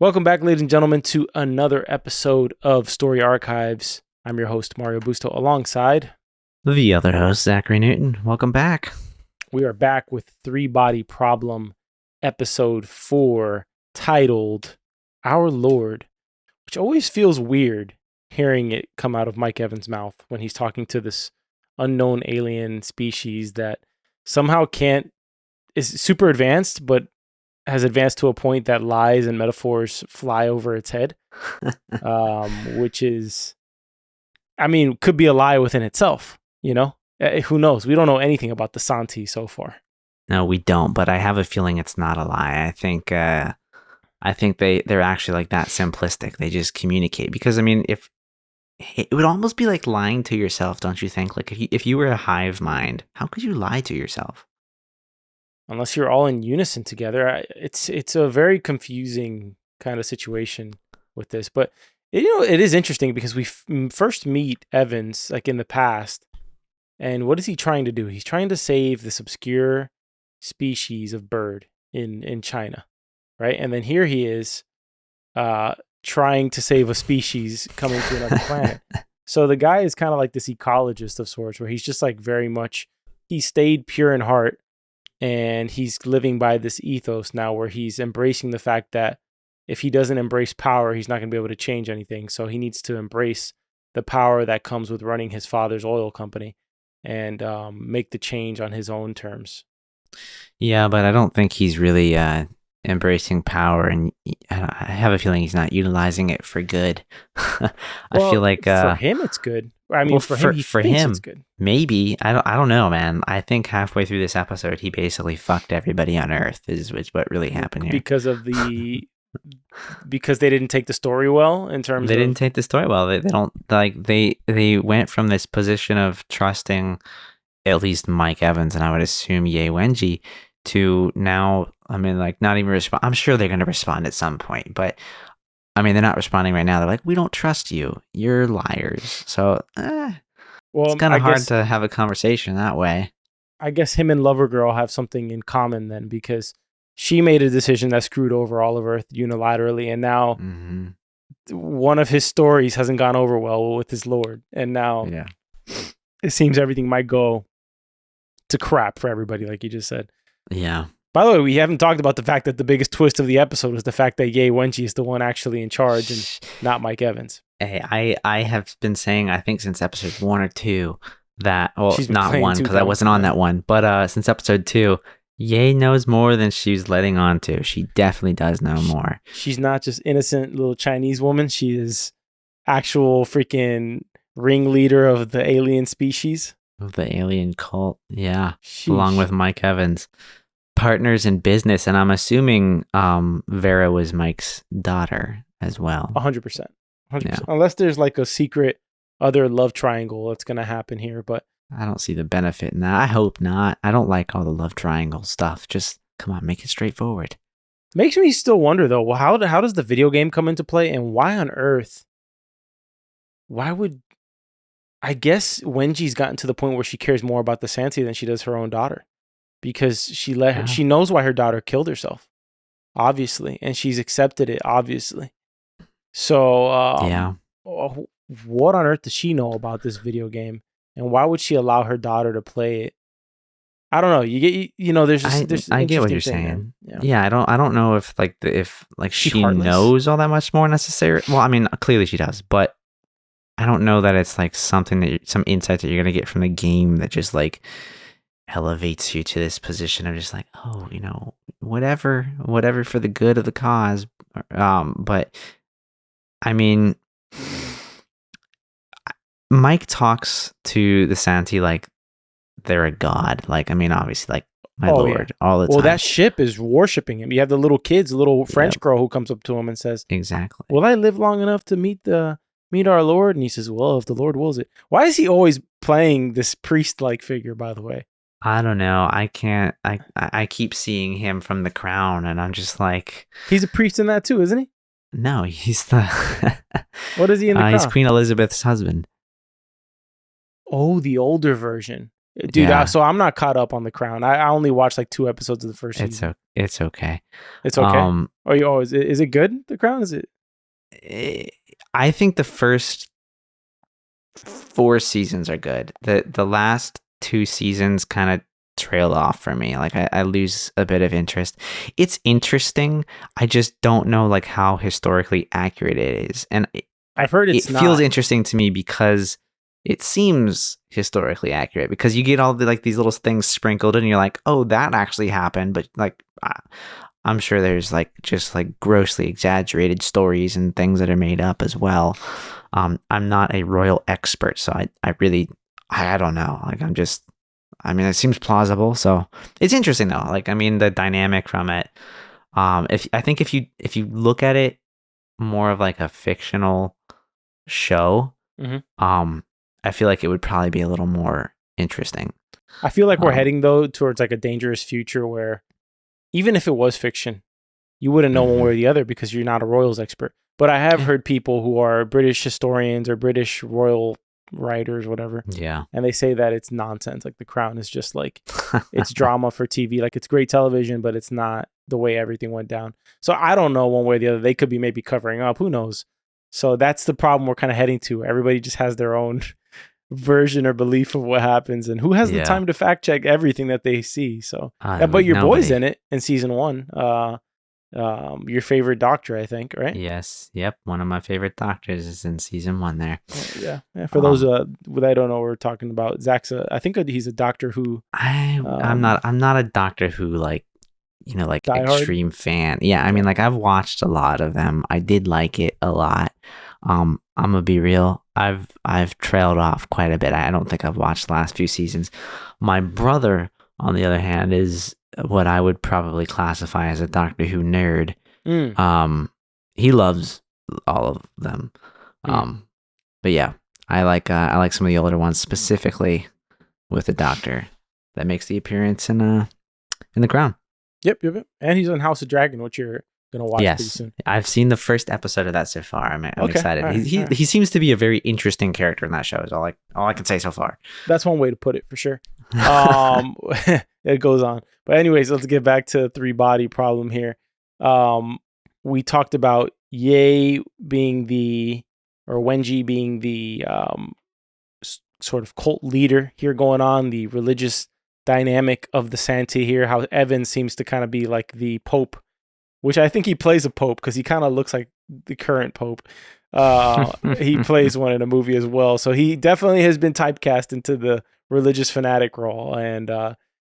Welcome back, ladies and gentlemen, to another episode of Story Archives. I'm your host, Mario Busto, alongside the other host, Zachary Newton. Welcome back. We are back with Three Body Problem, episode 4, titled Our Lord, which always feels weird hearing it come out of Mike Evans' mouth when he's talking to this unknown alien species that somehow is super advanced, but has advanced to a point that lies and metaphors fly over its head, which is, could be a lie within itself, you know? Who knows? We don't know anything about the Santi so far. No, we don't, but I have a feeling it's not a lie. I think they're actually like that simplistic. They just communicate because, if it would almost be like lying to yourself, don't you think? Like if you were a hive mind, how could you lie to yourself? Unless you're all in unison together. It's a very confusing kind of situation with this. But, it is interesting because we first meet Evans like in the past. And what is he trying to do? He's trying to save this obscure species of bird in China, right? And then here he is trying to save a species coming to another planet. So the guy is kind of like this ecologist of sorts where he's just like he stayed pure in heart. And he's living by this ethos now where he's embracing the fact that if he doesn't embrace power, he's not going to be able to change anything. So he needs to embrace the power that comes with running his father's oil company and make the change on his own terms. Yeah, but I don't think he's really embracing power, and I have a feeling he's not utilizing it for good. I feel like for him it's good. For him it's good. Maybe I don't know, man. I think halfway through this episode, he basically fucked everybody on Earth. Is what really happened here because they didn't take the story well in terms. They didn't take the story well. They don't like they went from this position of trusting at least Mike Evans and I would assume Wenjie to now. Not even respond. I'm sure they're going to respond at some point, but they're not responding right now. They're like, we don't trust you. You're liars. So, it's kind of hard to have a conversation that way. I guess him and Lover Girl have something in common then, because she made a decision that screwed over all of Earth unilaterally, and now one of his stories hasn't gone over well with his lord, and now it seems everything might go to crap for everybody, like you just said. Yeah. By the way, we haven't talked about the fact that the biggest twist of the episode was the fact that Wenjie is the one actually in charge and not Mike Evans. Hey, I have been saying, I think since episode 1 or 2, that, well, not 1 because I wasn't on that one, but since episode 2, knows more than she's letting on to. She definitely does know more. She's not just innocent little Chinese woman. She is actual freaking ringleader of the alien species. Of the alien cult, yeah. Sheesh. Along with Mike Evans. Partners in business, and I'm assuming Vera was Mike's daughter as well. 100%. Unless there's like a secret other love triangle that's going to happen here, but I don't see the benefit in that. I hope not. I don't like all the love triangle stuff. Just come on, make it straightforward. Makes me still wonder though, well, how does the video game come into play, and why on earth? I guess Wenjie's gotten to the point where she cares more about the Santi than she does her own daughter. Because she knows why her daughter killed herself, obviously, and she's accepted it, obviously. So, what on earth does she know about this video game, and why would she allow her daughter to play it? I don't know. I get what you're saying. Yeah, I don't know if she knows all that much more necessary. Well, clearly she does, but I don't know that it's like something some insight that you're gonna get from the game that just like elevates you to this position of just like, oh, whatever for the good of the cause. But Mike talks to the Santi like they're a god. Like, obviously, like my lord, all the time. Well, that ship is worshiping him. You have the little kids, the little French girl who comes up to him and says, exactly, will I live long enough to meet our Lord? And he says, well, if the Lord wills it. Why is he always playing this priest-like figure, by the way? I don't know. I can't. I keep seeing him from The Crown, and I'm just like, he's a priest in that too, isn't he? No, he's the. What is he in The Crown? He's Queen Elizabeth's husband. Oh, the older version. dude. Yeah, So I'm not caught up on The Crown. I only watched like 2 episodes of the first season. it's okay. It's okay. Or you always is it good? The Crown is it? I think the first 4 seasons are good. The last 2 seasons kind of trail off for me. Like I lose a bit of interest. It's interesting. I just don't know like how historically accurate it is, and I've heard it feels interesting to me because it seems historically accurate because you get all the like these little things sprinkled and you're like, oh, that actually happened, but like I'm sure there's like just like grossly exaggerated stories and things that are made up as well. I'm not a royal expert, so I really don't know. Like I mean, it seems plausible, so it's interesting though. Like I mean, the dynamic from it. If you look at it more of like a fictional show, I feel like it would probably be a little more interesting. I feel like we're heading though towards like a dangerous future where even if it was fiction, you wouldn't know one way or the other because you're not a royals expert. But I have heard people who are British historians or British royal writers, whatever. Yeah. And they say that it's nonsense. Like The Crown is just like, it's drama for TV. Like it's great television, but it's not the way everything went down. So I don't know one way or the other. They could be maybe covering up. Who knows? So that's the problem we're kind of heading to. Everybody just has their own version or belief of what happens, and who has the time to fact check everything that they see? So, but your boy's in it in season 1. Your favorite doctor, I think, right? Yes. Yep. One of my favorite doctors is in season 1 there. Yeah. For those that don't know what we're talking about, Zach's I think he's a Doctor Who. I'm not a Doctor Who like extreme fan. Yeah. I mean, like I've watched a lot of them. I did like it a lot. I'm gonna be real. I've trailed off quite a bit. I don't think I've watched the last few seasons. My brother, on the other hand, is what I would probably classify as a Doctor Who nerd. He loves all of them. But yeah, I like some of the older ones, specifically with the Doctor that makes the appearance in The Crown. Yep. And he's on House of Dragon, which you're gonna watch pretty soon. I've seen the first episode of that so far. I'm excited. All right, he seems to be a very interesting character in that show. Is all I can say so far. That's one way to put it for sure. It goes on, but anyways, let's get back to 3-body problem here. We talked about Wenjie being the sort of cult leader here going on, the religious dynamic of the Santee here, how Evan seems to kind of be like the Pope, which I think he plays a Pope because he kind of looks like the current Pope. He plays one in a movie as well. So he definitely has been typecast into the religious fanatic role. And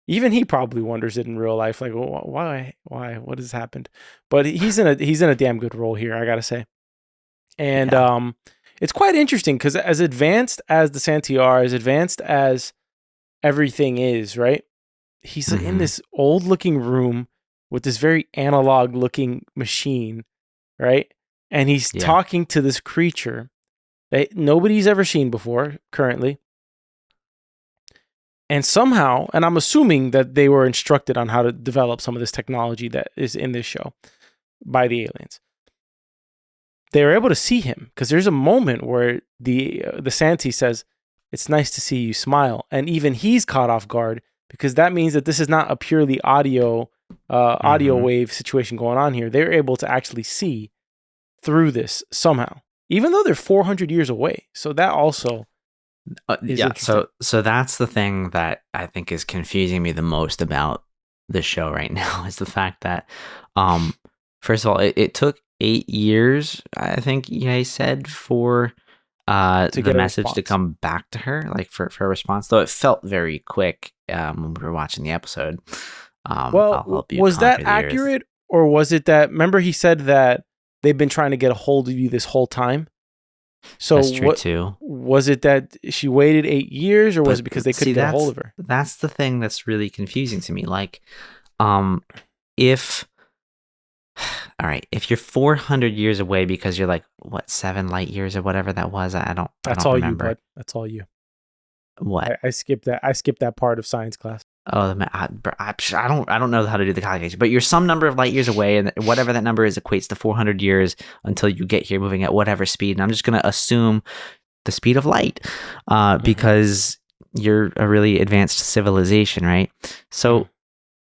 even he probably wonders it in real life. Like, why, what has happened? But he's in a damn good role here, I got to say. And it's quite interesting because as advanced as the Santee are, as advanced as everything is, right? He's in this old looking room with this very analog looking machine, right? And he's talking to this creature that nobody's ever seen before currently. And somehow, and I'm assuming that they were instructed on how to develop some of this technology that is in this show by the aliens. They were able to see him because there's a moment where the Santee says, "It's nice to see you smile." And even he's caught off guard because that means that this is not a purely audio wave situation going on here. They're able to actually see through this somehow, even though they're 400 years away. So that also so that's the thing that I think is confusing me the most about the show right now is the fact that first of all it took 8 years, I think he said, for the message to come back to her, like for a response, though it felt very quick when we were watching the episode. Was that accurate, or was it that, remember he said that they've been trying to get a hold of you this whole time? So that's true too. Was it that she waited 8 years, or was it because they couldn't get a hold of her? That's the thing that's really confusing to me. Like, if you're 400 years away because you're like 7 light years or whatever that was, I don't remember. You, bud. That's all you. What? I skipped that. I skipped that part of science class. Oh, I don't know how to do the calculation, but you're some number of light years away, and whatever that number is equates to 400 years until you get here, moving at whatever speed. And I'm just gonna assume the speed of light, because you're a really advanced civilization, right? So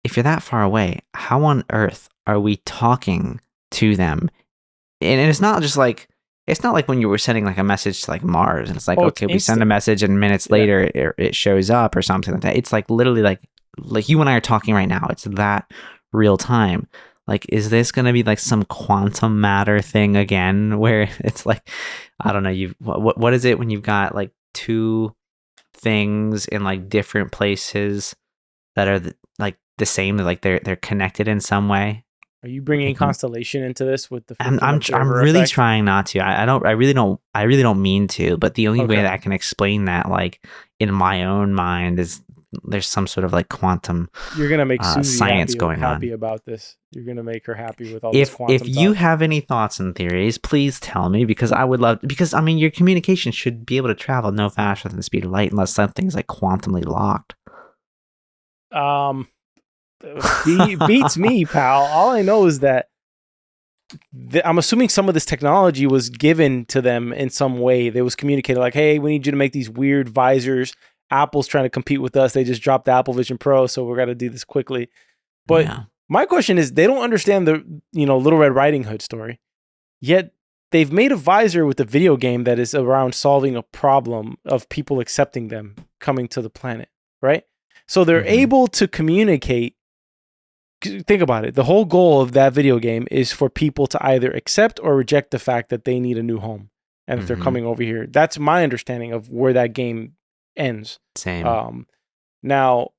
if you're that far away, how on earth are we talking to them? And it's not just like, it's not like when you were sending like a message to like Mars and it's like, Oh, it's okay, we send a instant. message and minutes Yeah. later it shows up or something like that. It's like literally like you and I are talking right now. It's that real time. Like, is this going to be like some quantum matter thing again where it's like, I don't know, what is it when you've got like two things in like different places that are like the same, like they're connected in some way? Are you bringing Like, Constellation into this with the I'm 15 I'm observer really effect? trying not to. I really don't mean to. But the only way Okay. that I can explain that, like in my own mind, is there's some sort of like quantum You're gonna make Susie science going happy on. about this. You're gonna make her happy with all this If quantum you talk. have any thoughts and theories, please tell me because I would love. Because I mean, your communication should be able to travel no faster than the speed of light unless something's like quantumly locked. Um, beats me, pal. All I know is that I'm assuming some of this technology was given to them in some way. They was communicated like, "Hey, we need you to make these weird visors. Apple's trying to compete with us. They just dropped the Apple Vision Pro, so we're gonna do this quickly." But Yeah. my question is, they don't understand the Little Red Riding Hood story. Yet they've made a visor with a video game that is around solving a problem of people accepting them coming to the planet, right? So they're Mm-hmm. able to communicate. Think about it. The whole goal of that video game is for people to either accept or reject the fact that they need a new home and that they're Mm-hmm. coming over here. That's my understanding of where that game ends. Same. Um, Now,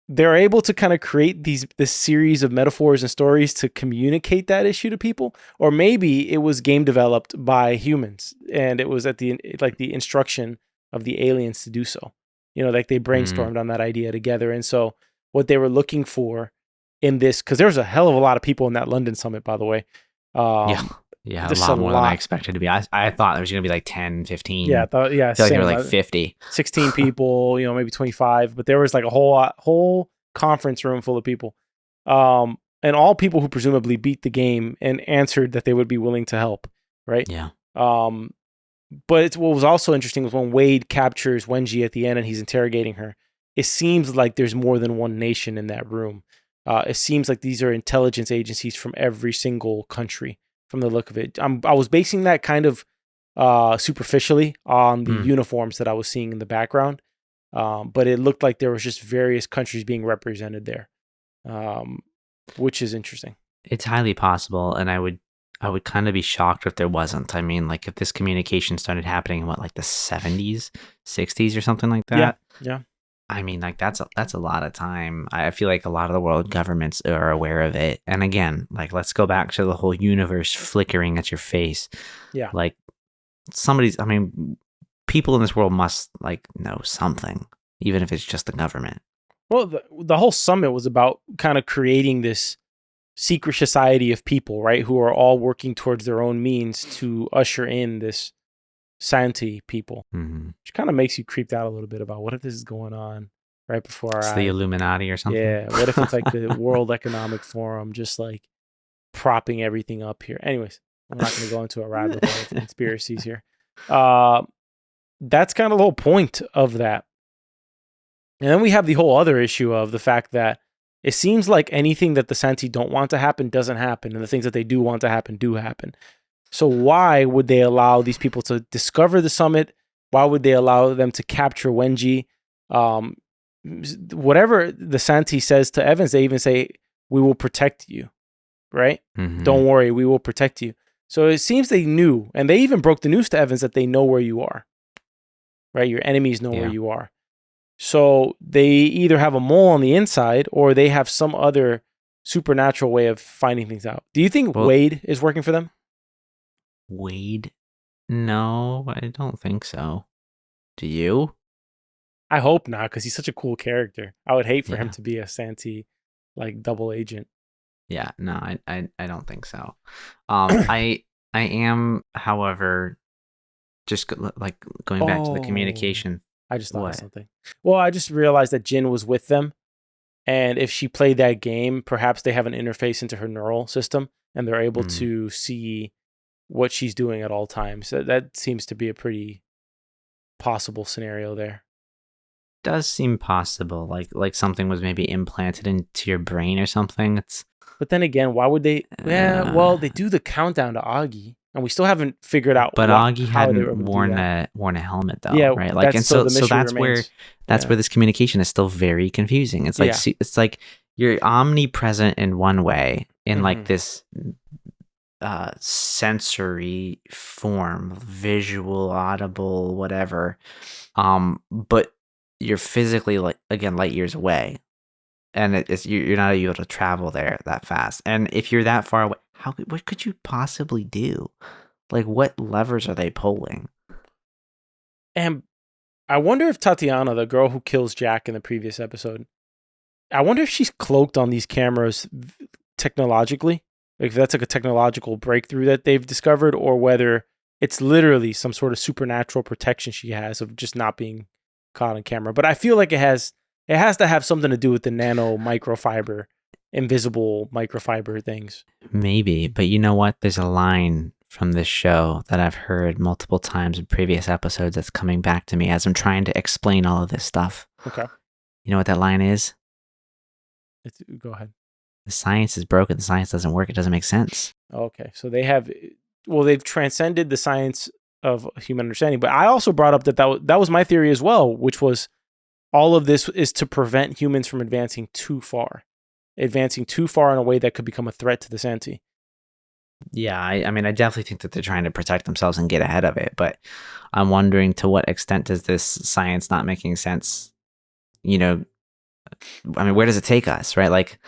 they're able to kind of create this series of metaphors and stories to communicate that issue to people, or maybe it was game developed by humans and it was at the instruction of the aliens to do so. Like they Mm. brainstormed on that idea together, and so what they were looking for in this, because there's a hell of a lot of people in that London summit, by the way. Yeah. um Yeah, a just a lot more than I lot. expected to be. I thought there was going to be like 10, Yeah, 15. yeah, I feel like there were same. like 50. 16 people, maybe 25, but there was like a whole conference room full of people. And all people who presumably beat the game and answered that they would be willing to help, right? Yeah. Um, but what was also interesting was when Wade captures Wenjie at the end and he's interrogating her. It seems like there's more than one nation in that room. It seems like these are intelligence agencies from every single country, from the look of it. I was basing that kind of superficially on the Mm. uniforms that I was seeing in the background, but it looked like there was just various countries being represented there, um, which is interesting. It's highly possible, and I would kind of be shocked if there wasn't. I mean, like if this communication started happening in what, like the 70s, 60s or something like Yeah, that. yeah. I mean, like that's a lot of time. I feel like a lot of the world governments are aware of it. And again, like let's go back to the whole universe flickering at your face. Yeah. Like I mean, people in this world must like know something, even if it's just the government. Well, the whole summit was about kind of creating this secret society of people, right, who are all working towards their own means to usher in this Santi people, Mm-hmm. which kind of makes you creeped out a little bit about what if this is going on right before our It's the eyes. Illuminati or something. Yeah, what if it's like the World Economic Forum just like propping everything up here? Anyways, I'm not going to go into a rabbit hole of conspiracies here. Uh, that's kind of the whole point of that. And then we have the whole other issue of the fact that it seems like anything that the Santi don't want to happen doesn't happen, and the things that they do want to happen do happen. So why would they allow these people to discover the summit? Why would they allow them to capture Wenjie? Um, Whatever the Santi says to Evans, they even say, "We will protect you." Right? Mm-hmm. Don't worry, we will protect you. So it seems they knew, and they even broke the news to Evans that they know where you are. Right? Your enemies know where Yeah. you are. So they either have a mole on the inside or they have some other supernatural way of finding things out. Do you think Well, Wade is working for them? Wade? No, I don't think so. Do you? I hope not, because he's such a cool character. I would hate for him Yeah. to be a Santi like double agent. Yeah. No, I don't think so. I am, however, just like going back to the Oh, communication. I just thought of What? something. Well, I just realized that Jin was with them. And if she played that game, perhaps they have an interface into her neural system and they're able Mm. to see what she's doing at all times. That seems to be a pretty possible scenario there. does seem possible. Like something was maybe implanted into your brain or something. It's But then again, why would they? Yeah, well, they do the countdown to Augie, and we still haven't figured out but Augie how they hadn't were able to do that. worn a helmet though, Yeah, right? Like, that's and so the so mystery remains. that's Yeah. where this communication is still very confusing. It's like Yeah. it's like you're omnipresent in one way in like Mhm. this sensory form, visual, audible, whatever. But you're physically, like, again, light years away, and you're not able to travel there that fast. And if you're that far away, what could you possibly do? Like, what levers are they pulling? And I wonder if Tatiana, the girl who kills Jack in the previous episode, I wonder if she's cloaked on these cameras technologically. Like if that's like a technological breakthrough that they've discovered, or whether it's literally some sort of supernatural protection she has of just not being caught on camera. But I feel like it has to have something to do with the nano microfiber, invisible microfiber things. Maybe, but you know what? There's a line from this show that I've heard multiple times in previous episodes that's coming back to me as I'm trying to explain all of this stuff. Okay. You know what that line is? Go ahead. The science is broken. The science doesn't work. It doesn't make sense. Okay. So they've transcended the science of human understanding. But I also brought up that was my theory as well, which was all of this is to prevent humans from advancing too far in a way that could become a threat to the Senti. Yeah, I mean, I definitely think that they're trying to protect themselves and get ahead of it. But I'm wondering, to what extent does this science not making sense? You know, I mean, where does it take us, right? Like,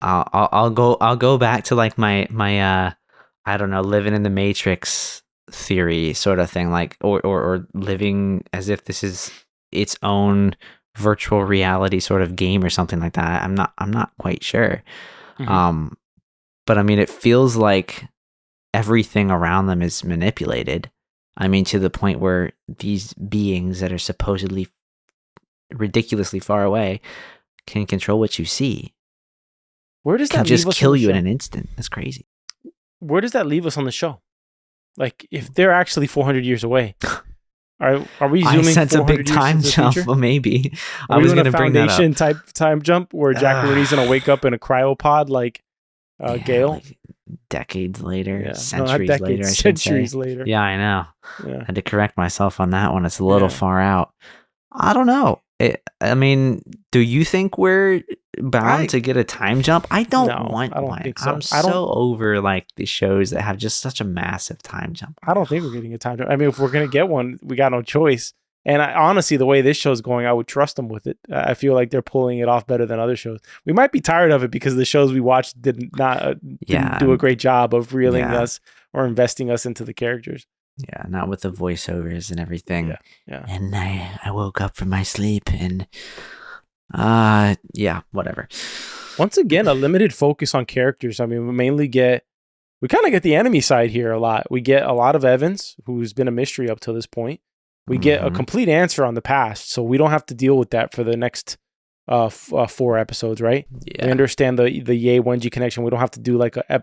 I'll go back to like my I don't know, living in the Matrix theory sort of thing, like, or living as if this is its own virtual reality sort of game or something like that. I'm not quite sure. Mm-hmm. But I mean, it feels like everything around them is manipulated. I mean, to the point where these beings that are supposedly ridiculously far away can control what you see. Where does that can just leave us kill on the you in show? an instant. That's crazy. Where does that leave us on the show? Like, if they're actually 400 years away, are we zooming? I sense a 400 big years time into the jump. future? Well, maybe. Are I we was doing going a to bring that up. Foundation type time jump where Jack Rooney's gonna wake up in a cryopod like Yeah, Gale? like decades later, Yeah. centuries not decades, later, I should centuries say. later. Yeah, I know. Yeah. I had to correct myself on that one. It's a little Yeah. far out. I don't know. I mean, do you think we're bound to get a time jump? I don't want I don't one. think so. I'm so over like the shows that have just such a massive time jump. I don't think we're getting a time jump. I mean, if we're gonna get one, we got no choice. And honestly, the way this show's going, I would trust them with it. I feel like they're pulling it off better than other shows. We might be tired of it because the shows we watched didn't do a great job of reeling us or investing us into the characters. Yeah, not with the voiceovers and everything. Yeah. And I woke up from my sleep and yeah, whatever. Once again, a limited focus on characters. I mean, we kind of get the enemy side here a lot. We get a lot of Evans, who's been a mystery up till this point. We get a complete answer on the past, so we don't have to deal with that for the next 4 episodes, right? Yeah. We understand the Ye Wenjie connection. We don't have to do like an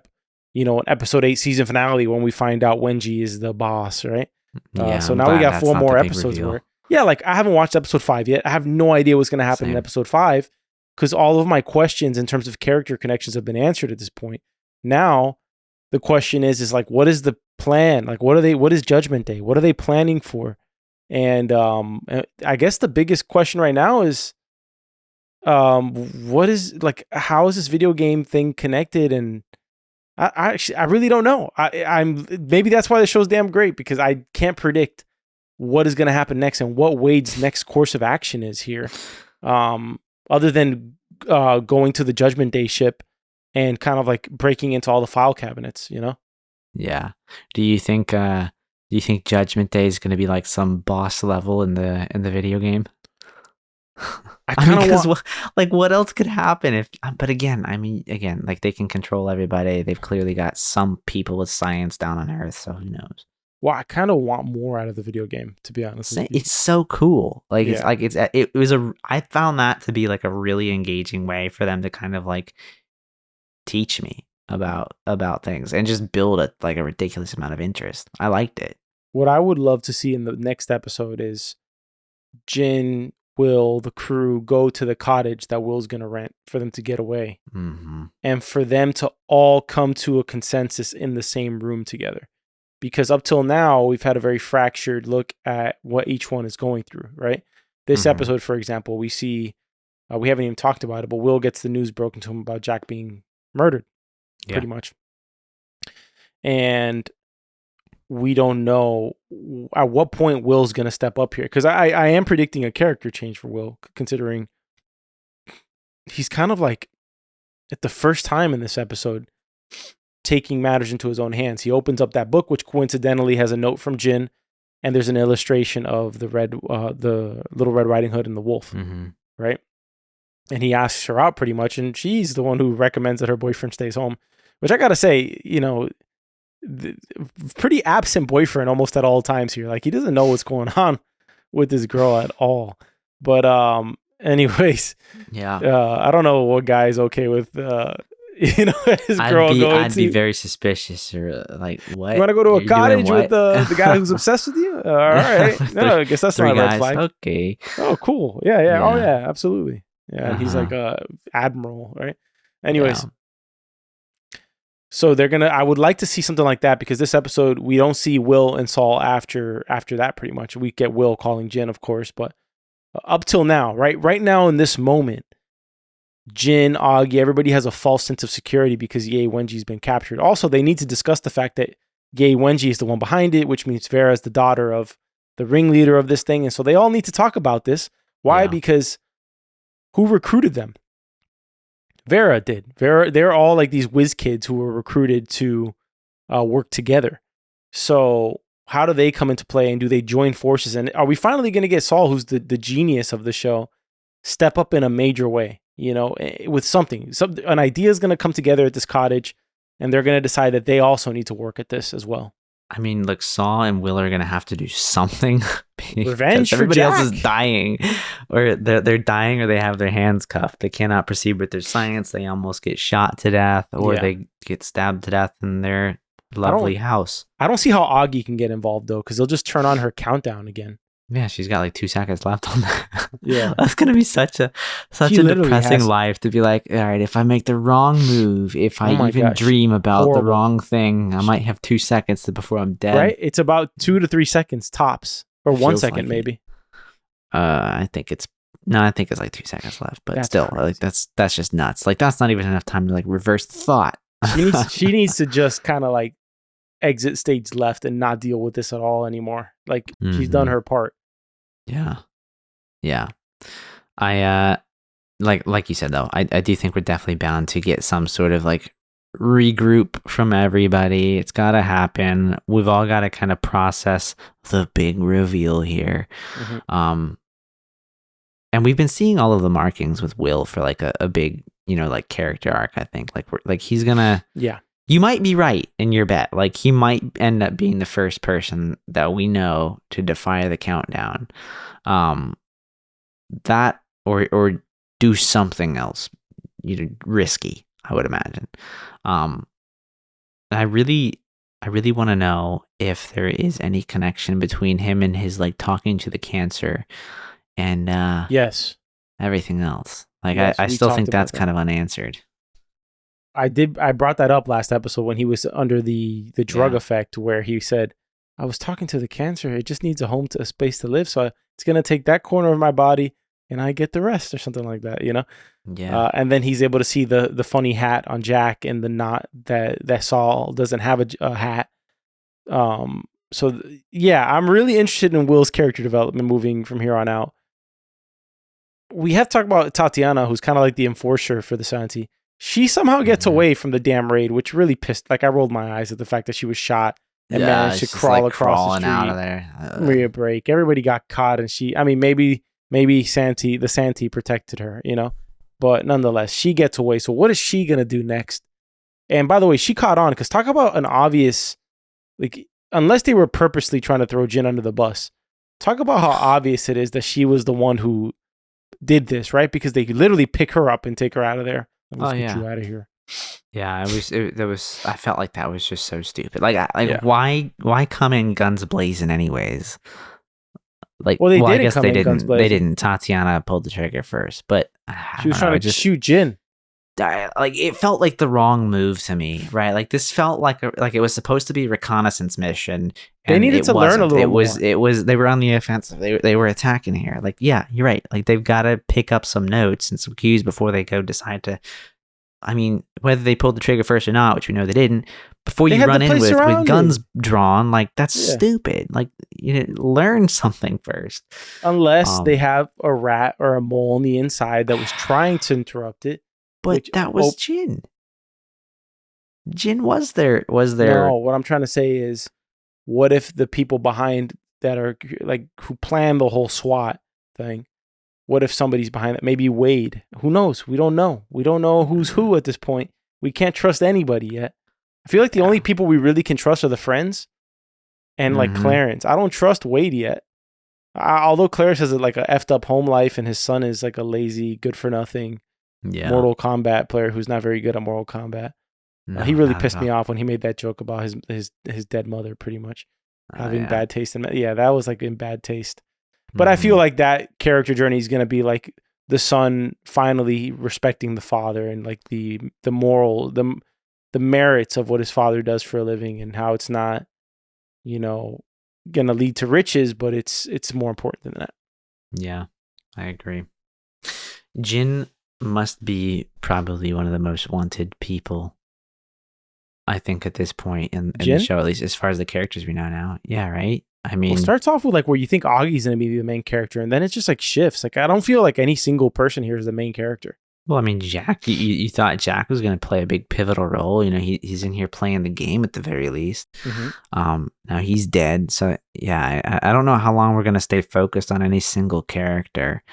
episode 8 season finale when we find out Wenjie is the boss, right? So now we got 4 more episodes where, like, I haven't watched episode 5 yet. I have no idea what's going to happen in episode 5 because all of my questions in terms of character connections have been answered at this point. Now the question is like, what is the plan? Like, what is Judgment Day? What are they planning for? And I guess the biggest question right now is, what is, like, how is this video game thing connected? And I really don't know. I'm maybe that's why the show's damn great, because I can't predict what is going to happen next and what Wade's next course of action is here. Other than going to the Judgment Day ship and kind of like breaking into all the file cabinets, you know? Yeah. Do you think Judgment Day is going to be like some boss level in the video game? What else could happen if? But again, like, they can control everybody. They've clearly got some people with science down on Earth, so who knows? Well, I kind of want more out of the video game, to be honest. It's so cool. Like, I found that to be like a really engaging way for them to kind of like teach me about things and just build a ridiculous amount of interest. I liked it. What I would love to see in the next episode is Jin Will, the crew, go to the cottage that Will's going to rent for them to get away. Mm-hmm. And for them to all come to a consensus in the same room together. Because up till now, we've had a very fractured look at what each one is going through, right? This episode, for example, we see, we haven't even talked about it, but Will gets the news broken to him about Jack being murdered, pretty much. And we don't know at what point Will's going to step up here. Because I am predicting a character change for Will, considering he's kind of like, at the first time in this episode, taking matters into his own hands. He opens up that book, which coincidentally has a note from Jin, and there's an illustration of the Little Red Riding Hood and the wolf, right? And he asks her out pretty much, and she's the one who recommends that her boyfriend stays home, which I gotta say, pretty absent boyfriend almost at all times here. Like, he doesn't know what's going on with this girl at all. But anyways, I don't know what guy is okay with his girl going. I'd be very suspicious, or like, what? You want to go to a cottage with the guy who's obsessed with you? All right, no, I guess that's not a red flag. Okay. Oh, cool. Yeah. Oh, yeah, absolutely. Yeah, he's like a admiral, right? Anyways. So I would like to see something like that, because this episode, we don't see Will and Saul after that pretty much. We get Will calling Jin, of course, but up till now, right now in this moment, Jin, Augie, everybody has a false sense of security because Ye Wenjie's been captured. Also, they need to discuss the fact that Ye Wenjie is the one behind it, which means Vera is the daughter of the ringleader of this thing. And so they all need to talk about this. Why? Because who recruited them? Vera did. They're all like these whiz kids who were recruited to work together. So how do they come into play, and do they join forces? And are we finally going to get Saul, who's the genius of the show, step up in a major way, with something? An idea is going to come together at this cottage, and they're going to decide that they also need to work at this as well. I mean, look, Saul and Will are going to have to do something. Revenge for everybody Jack. else is dying, or they're dying, or they have their hands cuffed. They cannot proceed with their science. They almost get shot to death, or they get stabbed to death in their lovely house. I don't see how Augie can get involved, though, because they'll just turn on her countdown again. Yeah, she's got like 2 seconds left on that. Yeah. That's going to be such a depressing life, to be like, all right, if I make the wrong move, if I dream about the wrong thing, I might have 2 seconds before I'm dead. Right? It's about 2 to 3 seconds tops, or 1 second maybe. I think it's like 2 seconds left, but that's still crazy. Like that's just nuts. Like, that's not even enough time to like reverse thought. She needs to just kind of like exit stage left and not deal with this at all anymore. Like, she's done her part. Yeah. I like you said, though, I do think we're definitely bound to get some sort of like regroup from everybody. It's got to happen. We've all got to kind of process the big reveal here. And we've been seeing all of the markings with Will for like a big, like character arc. I think like he's gonna. Yeah. You might be right in your bet. Like, he might end up being the first person that we know to defy the countdown. That or do something else, risky, I would imagine. I really want to know if there is any connection between him and his like talking to the cancer and everything else. Like, I still think that's kind of unanswered. I brought that up last episode when he was under the drug effect, where he said, I was talking to the cancer. It just needs a space to live. So it's going to take that corner of my body and I get the rest, or something like that, Yeah. And then he's able to see the funny hat on Jack, and the knot that Saul doesn't have a hat. I'm really interested in Will's character development moving from here on out. We have talked about Tatiana, who's kind of like the enforcer for the Santi. She somehow gets away from the damn raid, which really pissed. Like, I rolled my eyes at the fact that she was shot and managed to crawl across the street. Out of there. Maria break. Everybody got caught, and maybe the Santi protected her, but nonetheless, she gets away. So what is she gonna do next? And by the way, she caught on, because talk about an obvious, like, unless they were purposely trying to throw Jin under the bus, talk about how obvious it is that she was the one who did this, right? Because they could literally pick her up and take her out of there. Let's get you out of here. Yeah, I felt like that was just so stupid. Why come in guns blazing anyways? Like, Well, they I didn't guess come they in guns didn't. They blazing. didn't. Tatiana pulled the trigger first, but I She don't was know. trying to shoot Jin. Like it felt like the wrong move to me, right? Like this felt like it was supposed to be a reconnaissance mission, They and needed it to learn a wasn't. little It more. was they were on the offensive. They were attacking here. Like, yeah, you're right. Like they've got to pick up some notes and some cues before they go decide to. I mean, whether they pulled the trigger first or not, which we know they didn't, before They you had the run in place with guns surrounded. drawn, like that's Yeah. stupid. Like learn something first. Unless they have a rat or a mole on the inside that was trying to interrupt it. But that was Jin. Jin was there. No, what I'm trying to say is, what if the people behind that are like who planned the whole SWAT thing? What if somebody's behind it? Maybe Wade. Who knows? We don't know. We don't know who's who at this point. We can't trust anybody yet. I feel like the only people we really can trust are the friends and like Clarence. I don't trust Wade yet. Although Clarence has like a effed up home life and his son is like a lazy, good for nothing Mortal Kombat player who's not very good at Mortal Kombat. No, he really pissed me off when he made that joke about his dead mother, pretty much having bad taste. Yeah, that was like in bad taste. But I feel like that character journey is going to be like the son finally respecting the father and like the moral, the merits of what his father does for a living and how it's not, going to lead to riches, but it's more important than that. Yeah, I agree. Jin must be probably one of the most wanted people, I think, at this point in the show, at least as far as the characters we know now. Yeah, right? I mean, it starts off with like where you think Augie's going to be the main character, and then it just like shifts. Like I don't feel like any single person here is the main character. Well, I mean, Jack, you thought Jack was going to play a big pivotal role. He's in here playing the game at the very least. Now he's dead. So yeah, I don't know how long we're going to stay focused on any single character.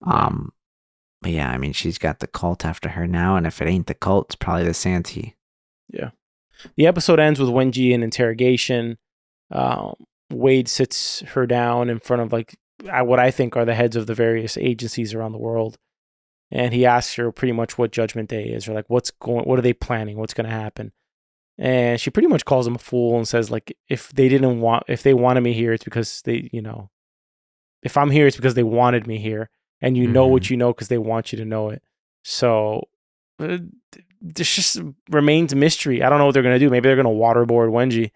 But yeah, I mean, she's got the cult after her now. And if it ain't the cult, it's probably the Santee. Yeah. The episode ends with Wenjie in interrogation. Wade sits her down in front of like what I think are the heads of the various agencies around the world. And he asks her pretty much what Judgment Day is, or like what are they planning? What's going to happen? And she pretty much calls him a fool and says like, if they wanted me here, it's because they, if I'm here, it's because they wanted me here. And you know what you know because they want you to know it. So this just remains mystery. I don't know what they're going to do. Maybe they're going to waterboard Wenjie.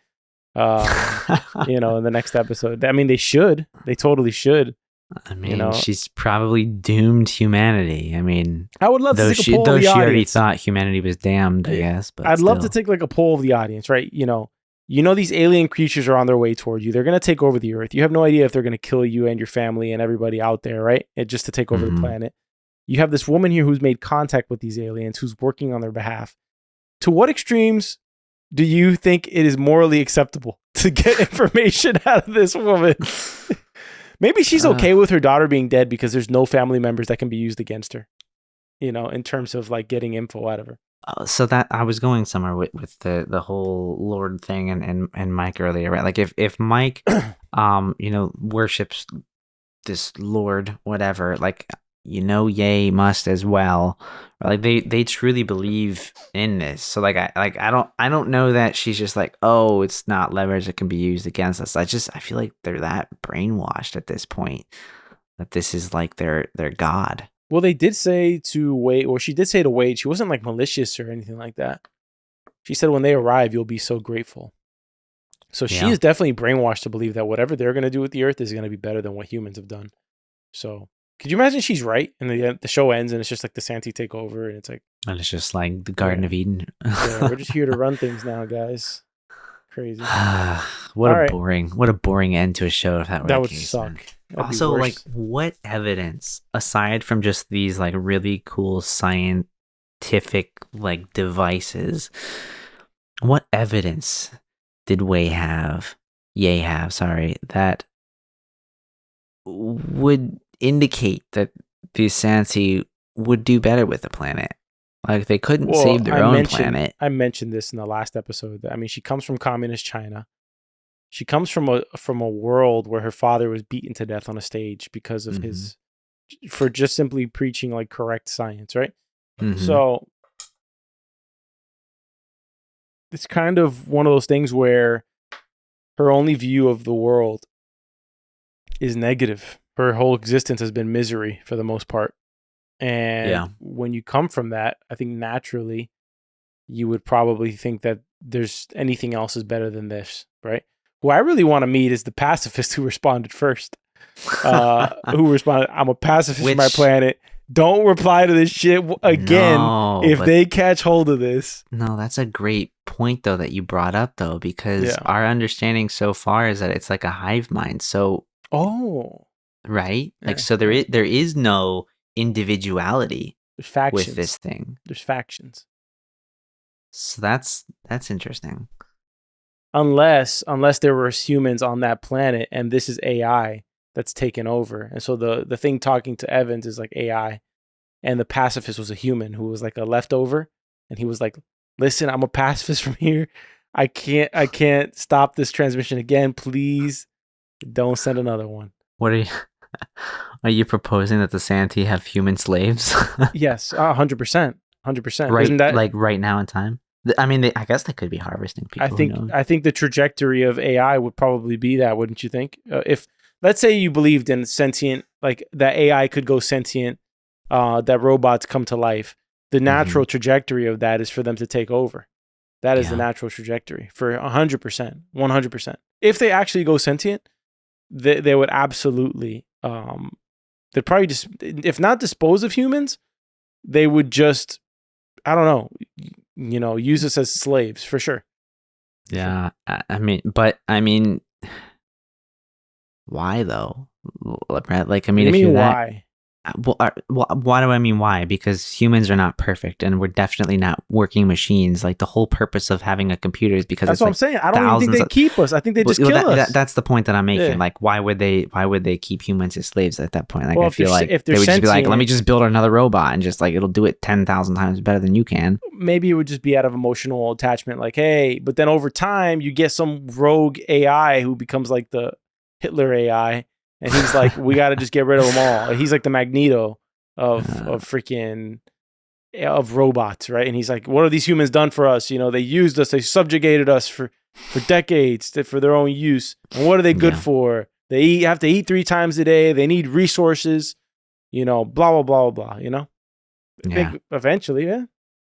In the next episode. I mean, they should. They totally should. I mean, she's probably doomed humanity. I mean, I would love to take a poll of the audience. Though she already thought humanity was damned, I guess. But I'd love to take like a poll of the audience, right? These alien creatures are on their way toward you. They're going to take over the Earth. You have no idea if they're going to kill you and your family and everybody out there, right? Just to take over the planet. You have this woman here who's made contact with these aliens, who's working on their behalf. To what extremes do you think it is morally acceptable to get information out of this woman? Maybe she's okay with her daughter being dead because there's no family members that can be used against her, in terms of like getting info out of her. So that I was going somewhere with the whole Lord thing and Mike earlier, right? Like if Mike, worships this Lord, whatever, like, Ye must as well. Like they truly believe in this. So like I don't know that she's just like, oh, it's not leverage that can be used against us. I feel like they're that brainwashed at this point that this is like their god. Well, they did say to Wade, or she did say to Wade, she wasn't like malicious or anything like that. She said, when they arrive, you'll be so grateful. So she is definitely brainwashed to believe that whatever they're going to do with the Earth is going to be better than what humans have done. So could you imagine she's right and the show ends and it's just like the Santee take over and it's like, and it's just like the Garden of Eden. We're just here to run things now, guys. Crazy. What a boring end to a show if that were that the would case, suck. Also, like, what evidence aside from just these like really cool scientific like devices? What evidence did Ye have? That would indicate that the Santee would do better with the planet. Like they couldn't save their own planet. I mentioned this in the last episode. I mean, she comes from communist China. She comes from a world where her father was beaten to death on a stage because of for just simply preaching like correct science, right? So it's kind of one of those things where her only view of the world is negative. Her whole existence has been misery for the most part. And Yeah. when you come from that, I think naturally you would probably think that there's anything else is better than this, right? Who I really want to meet is the pacifist who responded first. Who responded, I'm a pacifist for my planet. Don't reply to this shit again if they catch hold of this. No, that's a great point, though, that you brought up, though, because our understanding so far is that it's like a hive mind. So, right? Like, so there is no individuality with this thing. There's factions. So that's interesting. Unless there were humans on that planet and this is AI that's taken over. And so the thing talking to Evans is like AI, and the pacifist was a human who was like a leftover, and he was like, listen, I'm a pacifist from here. I can't stop this transmission again. Please don't send another one. What are you proposing that the Santee have human slaves? Yes, 100%. 100%. Right, Isn't that like right now in time? I mean, I guess they could be harvesting people. I think the trajectory of AI would probably be that, wouldn't you think? If let's say you believed in sentient, like that AI could go sentient, that robots come to life, the natural trajectory of that is for them to take over. That is the natural trajectory for 100%, 100%. If they actually go sentient, they would absolutely, they'd probably just, if not dispose of humans, they would just, I don't know, use us as slaves for sure. Yeah. I mean, why though? Like, I mean, if you're why? Why do I mean why? Because humans are not perfect, and we're definitely not working machines. Like, the whole purpose of having a computer is because that's what I'm saying. I don't even think they keep us. I think they just kill us. That's the point that I'm making. Yeah. Like, why would they keep humans as slaves at that point? Like, I feel like they would just be like, let me just build another robot, and just like it'll do it 10,000 times better than you can. Maybe it would just be out of emotional attachment, like, hey. But then over time, you get some rogue AI who becomes like the Hitler AI. And he's like, we got to just get rid of them all. He's like the Magneto of robots, right? And he's like, what have these humans done for us? They used us, they subjugated us for decades for their own use. And what are they good for? They have to eat 3 times a day. They need resources, blah, blah, blah, blah, I think eventually, yeah.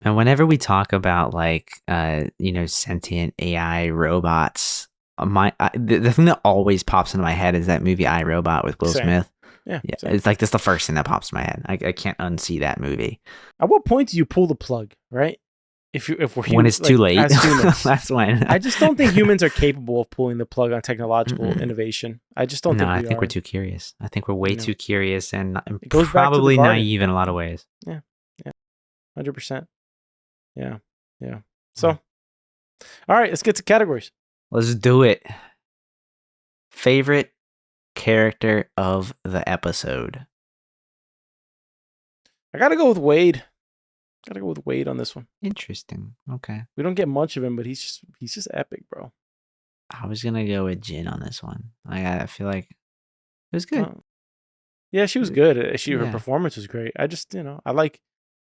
And whenever we talk about like, sentient AI robots, the thing that always pops into my head is that movie I, Robot with Will Smith. Yeah. It's like that's the first thing that pops in my head. I can't unsee that movie. At what point do you pull the plug, right? If we're when it's too late, as humans, that's when. I just don't think humans are capable of pulling the plug on technological innovation. I just don't think. No, I think we're too curious. I think we're way too curious and probably naive in a lot of ways. Yeah, 100%. Yeah. So, all right, let's get to categories. Let's do it. Favorite character of the episode? I gotta go with Wade. On this one. Interesting. Okay. We don't get much of him, but he's just epic, bro. I was gonna go with Jin on this one. I feel like it was good. Yeah, she was good. Her performance was great. I just, I like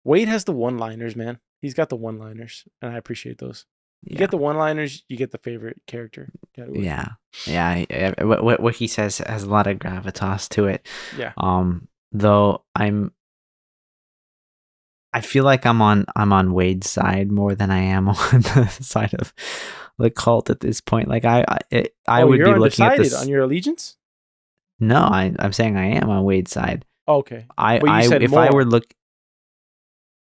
Wade has the one-liners, man. He's got the one-liners, and I appreciate those. You get the one-liners, you get the favorite character category. Yeah. What he says has a lot of gravitas to it. Yeah. Though I feel like I'm on Wade's side more than I am on the side of the cult at this point. Like I would be looking at this on your allegiance. No, I'm saying I am on Wade's side. Okay. If I were look.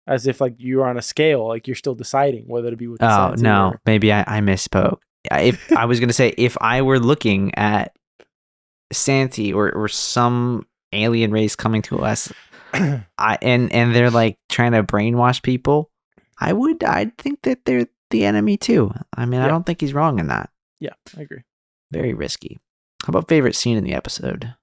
As if like you're on a scale, like you're still deciding whether to be with. Oh no, maybe I misspoke. If I was gonna say if I were looking at Santee or some alien race coming to us, and they're like trying to brainwash people, I'd think that they're the enemy too. I mean, I don't think he's wrong in that. Yeah, I agree. Very risky. How about favorite scene in the episode?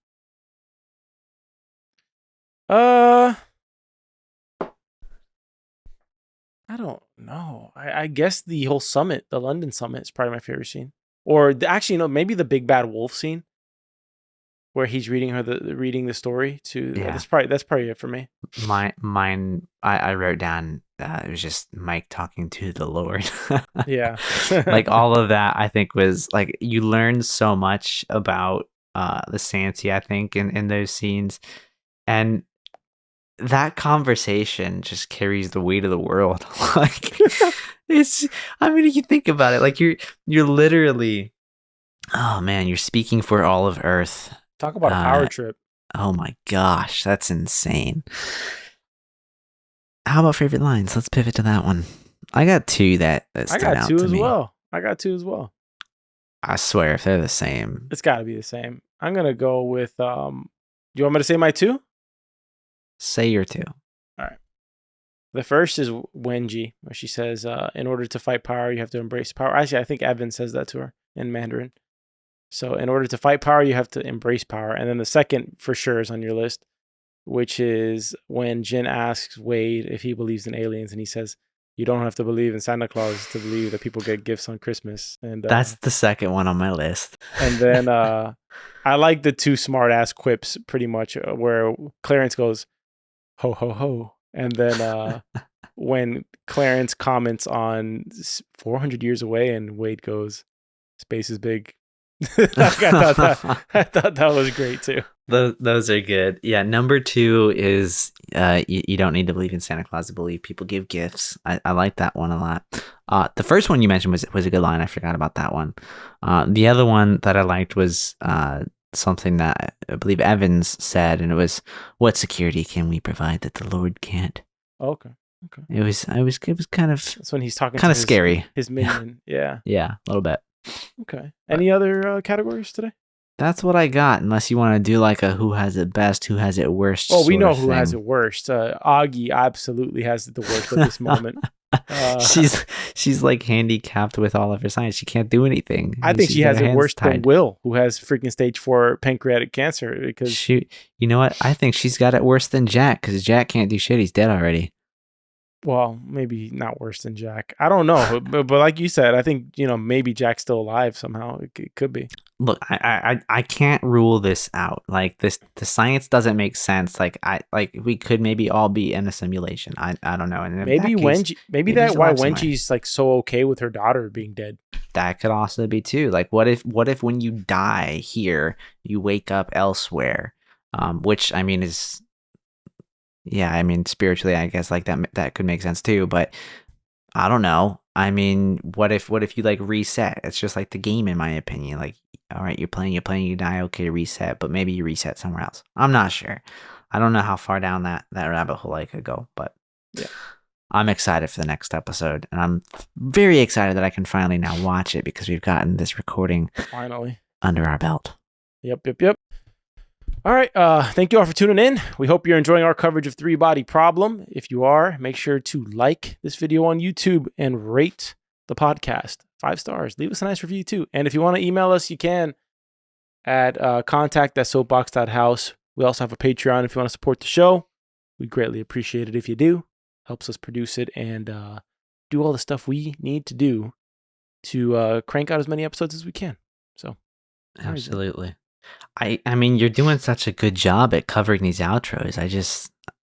I don't know. I guess the whole summit, the London summit, is probably my favorite scene. Or actually, no, maybe the big bad wolf scene, where he's reading the story to. Yeah. That's probably it for me. Mine. I wrote down. It was just Mike talking to the Lord. Yeah. Like all of that, I think was like you learn so much about the Sansi, I think, in those scenes. And that conversation just carries the weight of the world. Like, it's, I mean, you think about it, like you're literally, oh man, you're speaking for all of Earth. Talk about a power trip. Oh my gosh, that's insane. How about favorite lines? Let's pivot to that one. I got two that stood out to me. I got two as well. I swear, if they're the same, it's got to be the same. I'm gonna go with. Do you want me to say my two? Say your two. All right. The first is Wenjie, where she says, "In order to fight power, you have to embrace power." Actually, I think Evan says that to her in Mandarin. So, in order to fight power, you have to embrace power. And then the second, for sure, is on your list, which is when Jin asks Wade if he believes in aliens, and he says, "You don't have to believe in Santa Claus to believe that people get gifts on Christmas." And that's the second one on my list. And then I like the two smart ass quips pretty much, where Clarence goes, "Ho ho ho," and then when Clarence comments on 400 years away, and Wade goes, "Space is big." I thought that was great too. Those are good. Yeah, number two is you don't need to believe in Santa Claus to believe people give gifts. I like that one a lot. The first one you mentioned was a good line. I forgot about that one. The other one that I liked was something that I believe Evans said, and it was, "What security can we provide that the Lord can't?" Okay. It was kind of, that's when he's talking kind of scary. His minion. Yeah. Yeah, a little bit. Okay. Any other categories today? That's what I got, unless you want to do like a who has it best, who has it worst. Well, we know who has it worst. Augie absolutely has it the worst at this moment. She's like handicapped with all of her science. She can't do anything. I think she has it worse than Will, who has freaking stage 4 pancreatic cancer. Because you know what? I think she's got it worse than Jack, because Jack can't do shit. He's dead already. Well, maybe not worse than Jack. I don't know, but like you said, I think maybe Jack's still alive somehow. It could be. Look, I can't rule this out. Like the science doesn't make sense. Like we could maybe all be in a simulation. I don't know. And maybe Wenjie, maybe that's why Wenjie's like so okay with her daughter being dead. That could also be too. Like what if when you die here, you wake up elsewhere? Which I mean is. Yeah, I mean, spiritually, I guess like that could make sense too, but I don't know. I mean, what if you like reset? It's just like the game, in my opinion. Like, all right, you're playing, you die, okay, reset, but maybe you reset somewhere else. I'm not sure. I don't know how far down that rabbit hole I could go, but yeah, I'm excited for the next episode, and I'm very excited that I can finally now watch it because we've gotten this recording finally under our belt. Yep. All right. Thank you all for tuning in. We hope you're enjoying our coverage of Three Body Problem. If you are, make sure to like this video on YouTube and rate the podcast 5 stars. Leave us a nice review too. And if you want to email us, you can at contact@soapbox.house. We also have a Patreon if you want to support the show. We'd greatly appreciate it if you do. Helps us produce it and do all the stuff we need to do to crank out as many episodes as we can. So, absolutely. I mean, you're doing such a good job at covering these outros.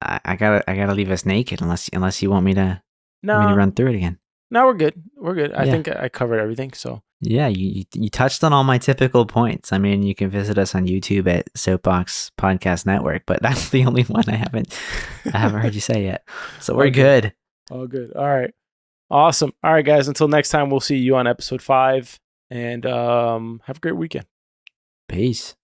I gotta leave us naked unless you want me to run through it again. No, we're good. I think I covered everything. So yeah, you touched on all my typical points. I mean, you can visit us on YouTube at Soapbox Podcast Network, but that's the only one I haven't heard you say yet. So we're good. All good. All right. Awesome. All right, guys. Until next time, we'll see you on episode 5, and have a great weekend. Peace.